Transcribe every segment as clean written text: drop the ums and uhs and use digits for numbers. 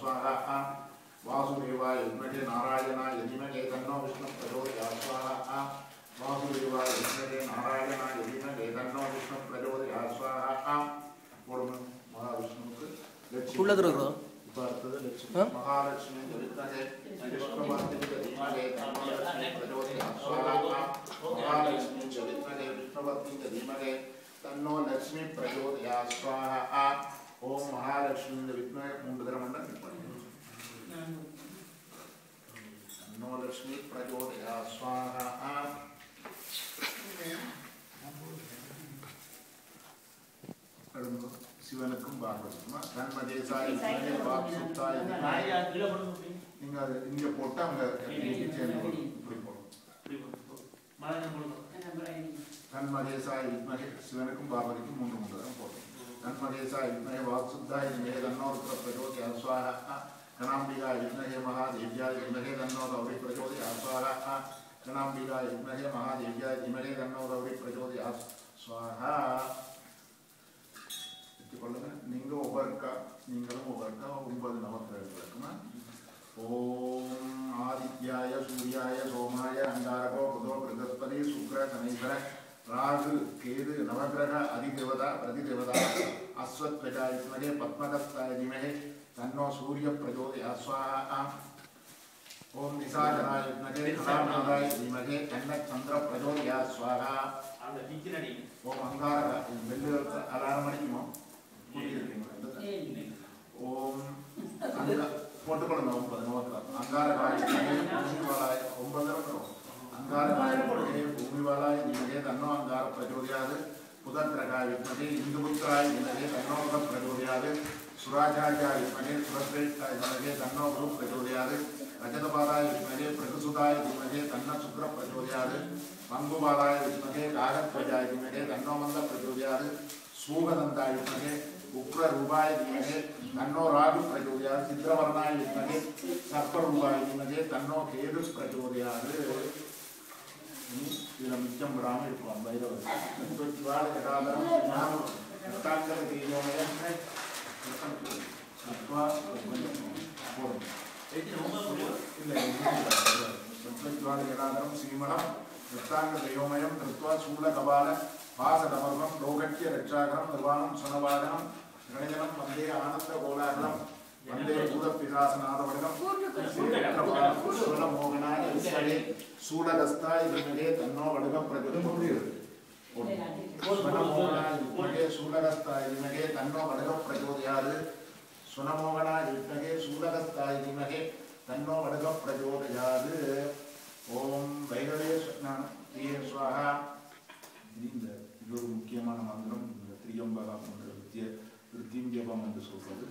स्वाहा वासुदेवाय विद्महे नारायणाय धीमहि तन्नो विष्णुः प्रचोदयात् स्वाहा वासुदेवाय विद्महे नारायणाय धीमहि तन्नो विष्णुः प्रचोदयात् स्वाहा महाविष्णुவுக்கு உள்ளதுறோ பார்த்தது லட்சுமி महालक्ष्मी विद्महे विष्णुवत्तिके धीमहि तन्नो लक्ष्मी प्रचोदयात् स्वाहा महालक्ष्मी विद्महे विष्णुवत्तिके धीमहि तन्नो लक्ष्मी प्रचोदयात् स्वाहा ओम महालक्ष्मी विद्महे मूன்று தரம் तन्नो लक्ष्मी प्रचोदयात् स्वाहा சிவனுக்கும் பார்வதிக்குமா தன்மதேசாய் வாக்சுத்தாய் நீங்க அது இங்க போட்டு அங்க இப்படி போடணும் தன்மதேசாய் வித்மகே சிவனுக்கும் பார்வதிக்கும் மூன்று தரம் போடணும் तन्मदेशाय विद्महे वाक्शुद्धाय धीमहि तन्नो रुद्रः प्रचोदयात् स्वाहा गणाम्बिकाय विद्महे महादेव्याय धीमहि तन्नो गौरी प्रचोदयात् स्वाहा गणाम्बिकाय विद्महे महादेव्याय धीमहि तन्नो गौरी प्रचोदयात् स्वाहा इत्युक्ते निंगो ओवर्का निंगलम ओवर्का 9 नवग्रहங்களுக்குமா ओम आदित्याय सूर्याय सोमाय अंगारको बुधो बृहस्पति शुक्र शनीश्वर राहु केतु नवग्रह अधिदेवता प्रतिदेवता अश्वत्थाय विद्महे पद्महस्ताय धीमहि तन्नो सूर्य प्रचोदयात् स्वाहा ओम निशाचराय विद्महे कलानादाय धीमहि तन्नो चंद्र प्रचोदयात् स्वाहा ओम अंगारक बेल्लु अलार्म अडिक्कुमो ओम போட்டுக்கொள்ளுங்க 9 நவக்கிரகம் अंगारकाय भूमिवालाय 9 अंगारकाय भूमिवालाय धीमहि तन्नो अंगार प्रचोदयात् पुत्रकाय विद्महे इंदुपुत्राय धीमहि तन्नो बुध प्रचोदयात् सुराचार्याय विद्महे सुरश्रेष्ठाय धीमहि तन्नो गुरु प्रचोदयात् रजतपादाय विद्महे प्रगसुताय धीमहि तन्नो शुक्र प्रचोदयात् पंगुपादाय विद्महे कागध्वजाय धीमहि तन्नो मंद प्रचोदयात् सूगदन्ताय विद्महे उग्ररूपाय धीमहि तन्नो राहु प्रचोदयात् चित्रवर्णाय विद्महे सर्परूपाय धीमहि तन्नो केतु प्रचोदयात् इदं नित्यं ब्राह्मण इत्युक्तं भैरवः तत्त्वाल कटाधरं नाम रक्ताङ्गल क्रियोमयं तत्त्वा तत्त्वाल कटाधरं श्रीमणं रक्ताङ्गल क्रियोमयं तत्त्वा शूलकपाल पासदमर्गं लोकट्य रक्षाकरं निर्वाणं स्वनवादनं गणजनं वन्दे आनन्दकोलाहलं वन्दे भूतपिशाचनाथवडकं श्रीरक्तपालमोहनाय विद्महे शूलहस्ताय धीमहि तन्नो वडकं प्रचोदयात् स्वनमोहनाय विद्महे शूलहस्ताय धीमहि तन्नो वडकं प्रचोदयात् स्वनमोहनाय विद्महे शूलहस्ताय धीमहि तन्नो वडकं प्रचोदयात् ओम भैरवे स्वाहा இந்த இது ஒரு முக்கியமான மந்திரம் त्र्यंबकம் என்ற திருத்தியம்பகம் என்று சொல்றது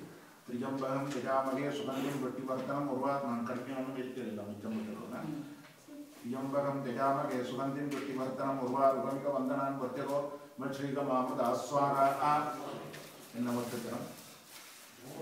त्र्यंबकம் यजामहे सुगन्धिं प्रतिवर्तनं उर्वात् நான் கடுமையான எழுத்துல மிச்சம் விட்டுறேன் त्र्यंबकं यजामहे सुगन्धिं प्रतिवर्तनं उर्वात् उगमिक वन्दनान् वर्त्यको मच्छ्रीकमामृत आस्वाहा என்ன வர்த்தனம்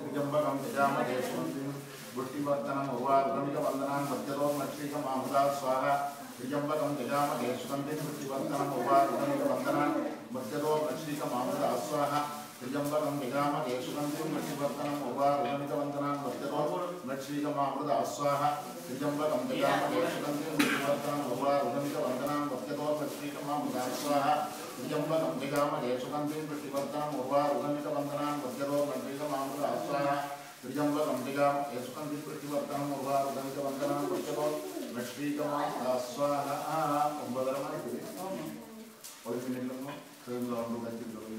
त्र्यंबकं यजामहे सुगन्धिं प्रतिवर्तनं उर्वात् उगमिक वन्दनान् वर्त्यको मच्छ्रीकमामृत आस्वाहा त्र्यंबकं यजामहे सुगन्धिं प्रतिवर्तनं उर्वात् उगमिक वन्दनान् वर्त्यको मच्छ्रीकमामृत आस्वाहा त्र्यंबकं यजामहे सुगन्धिं प्रतिवर्तनं उर्वात् उगमिक वन्दनान् वर्त्यको मच्छ्रीकमामृत आस्वाहा त्र्यंबकं यजामहे सुगन्धिं प्रतिवर्तनं उर्वात् उगमिक वन्दनान् वर्त्यको मच्छ्रीकमामृत आस्वाहा त्र्यंबकं यजामहे सुगन्धिं प्रतिवर्तनं उर्वात् उगमिक वन्दनान् वर्त्यको मच्छ्रीकमामृत आस्वाहा त्र्यंबकं यजामहे सुगन्धिं प्रतिवर्तनं उर्वात् उगमिक वन्दनान् वर्त्यको मच्छ्रीकमामृत आस्वाहा 9 தரமானது ஒரு மினிட்ல தேர்ந்து வந்து கட்டிடுறோம்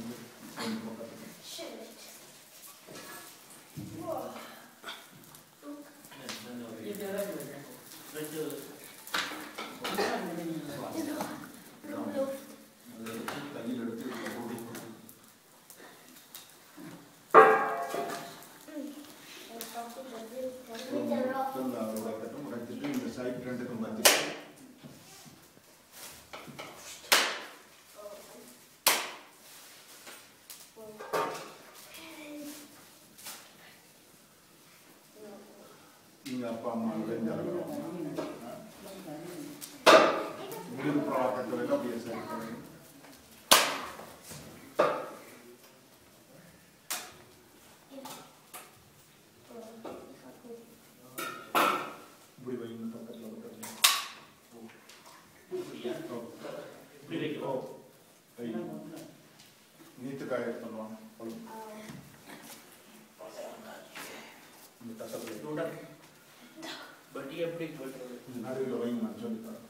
இந்த சைட் ரெண்டுக்கும் வந்து நீங்க அப்பா அம்மா வெஞ்சாலும் மூணு ப்ராடக்ட் அப்படியே சைட் பண்ணுங்க இந்த கசப்பு தூண்டா பட்டி எப்படி போட்டுறது நடுவில் வைங்க நான் சொல்லித்தரேன்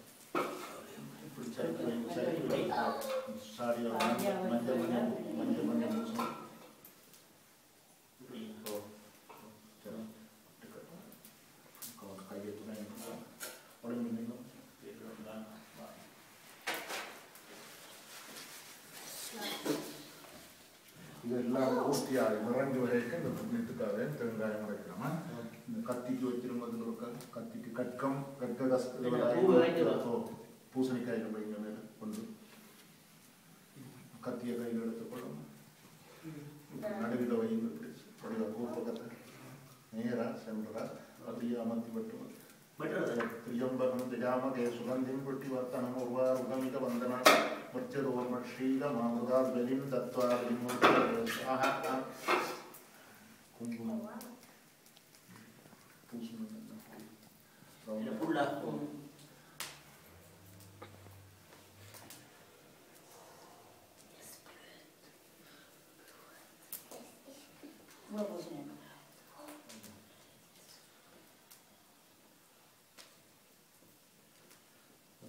இப்படி சைக்கிள் வைங்க சைக்கிள் வைங்க சாரி மஞ்சள் மஞ்சள் பூசணும் சரி கையை துணை உடம்பு நீங்கள் இதெல்லாம் பூர்த்தியாக நிறைஞ்சு வரைக்கும் இந்த புண்ணியத்துக்காக தேங்காயம் அரைக்கலாமா இந்த கத்திக்கு வச்சிருந்தது ஒரு கத்திக்கு கற்கம் பூசணிக்காய்கள் வைங்க மேலே கொண்டு கத்தியை கையில் எடுத்துக்கொள்ளும் நடுவில் வைங்க இப்படி பக்கத்தை நேரா சென்றா அப்படியே அமர்த்தி விட்டுருவோம் त्र्यंबकं त्यजामहे सुगन्धिं पुष्टिवर्धनम् उर्वारुकमित वन्दना मच्चरोर्मक्षीरमामृतात् बलिं दत्त्वा विमूर्तये स्वाहा कुङ्कुमं पूषणं पुल्ला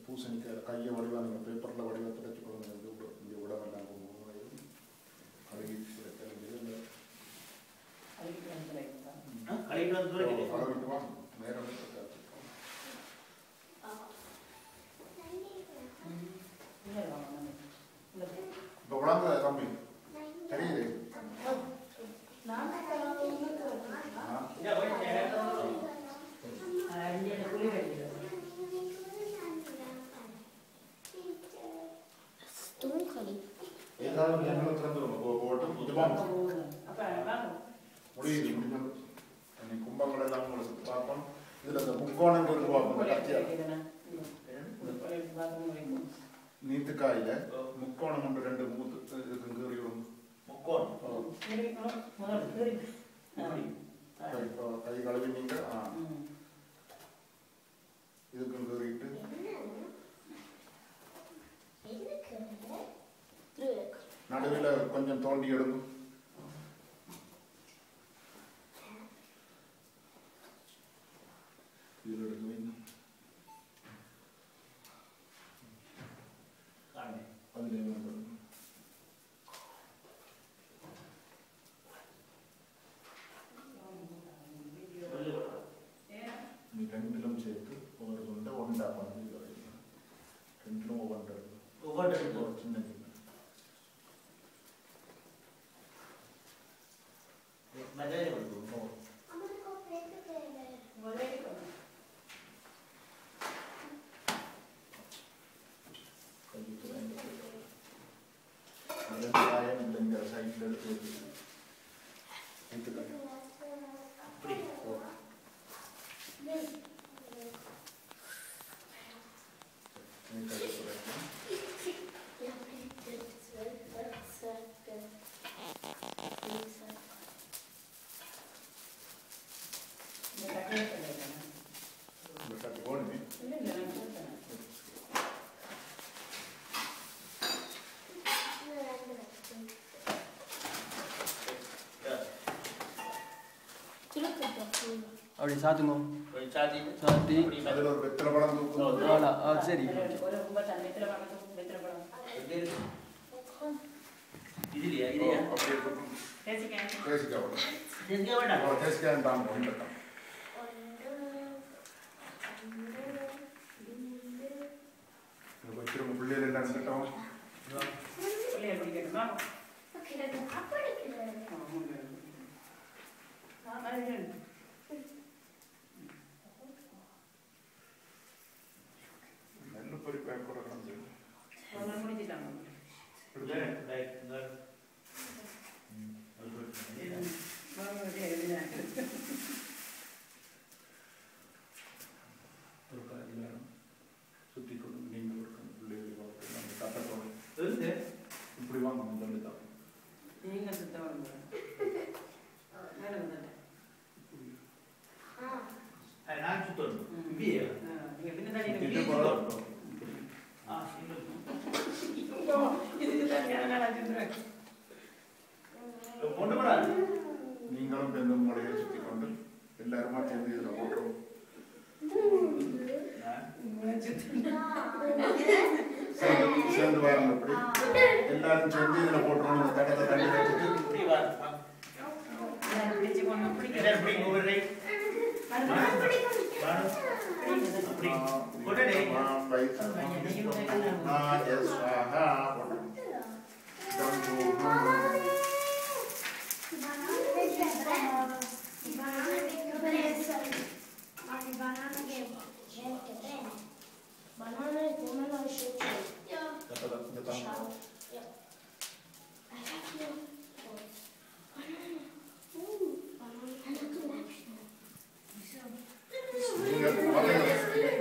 பூசணிக்காய் கையை வடிவாக நீங்கள் பேப்பரில் வடிவாக துடைச்சிக்கொள்ளுங்க இந்த உடம்பெல்லாம் கழுவி கழுவிட்டுவான் நேரம் இப்போ உடம்பு தம்பி தெரியுது ஏதாவது எங்களை திறந்துடும் போட்டு முடியுது முடிஞ்சது கும்பங்கள் எல்லாம் உங்களை சுற்றி பார்ப்போம் இதில் இந்த முக்கோணங்கள் உருவாக்கும் நீத்துக்காயில முக்கோணம் ஒன்று ரெண்டு மூத்து இதுக்கு கீறிவிடும் முக்கோணம் கை கழுவி நீங்க இதுக்கும் கீறிட்டு நடுவில் கொஞ்சம் தோண்டி எடுக்கும் இதில் எடுக்க வேண்டும் அதில் நீ ரெண்டிலும் சேர்த்து ஒரு துண்டை ஒன்றா பண்ணி ரெண்டிலும் ஒவ்வொன்று சின்ன சைட்ல எடுத்து அப்படி சாத்துங்க சாத்தி அதில் ஒரு வெத்தலை பழம் தூக்கணும் சரி இதுலையா இதுலையா அப்படியே தேசிக்காய் வேண்டாம் தேசிக்காய் வேண்டாம் வச்சிருக்க பிள்ளைகள் எல்லாம் இருந்துட்டோம் நெல் பொறிப்பாக கூட கலந்து சுற்றி கொண்டு நீங்கள் ஒரு பிள்ளைகளை கட்டத்தோடு இப்படி வாங்க சொல்லித்தான் நீங்கள் சுத்தம் நான் சுத்தம் இப்படியே நீங்களும் பெண்ணும் முறையை சுற்றி கொண்டு எல்லாருமா சேர்ந்து இதில் போட்டுருவோம். சேர்ந்து வாருங்க. அப்படி எல்லாரும் சேர்ந்து இதில் போட்டுருவோம். இந்த தடத்தை தண்ணி வச்சுட்டு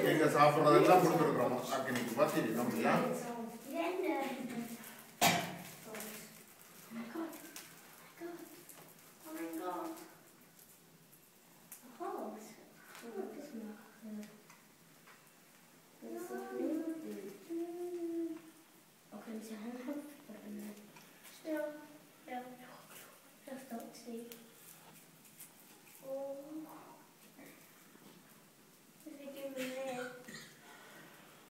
நீங்க சாப்பிட்றதெல்லாம் கொடுத்துருக்குறோம். அக்கினிக்கு பத்தி நம்மளா Oh my god.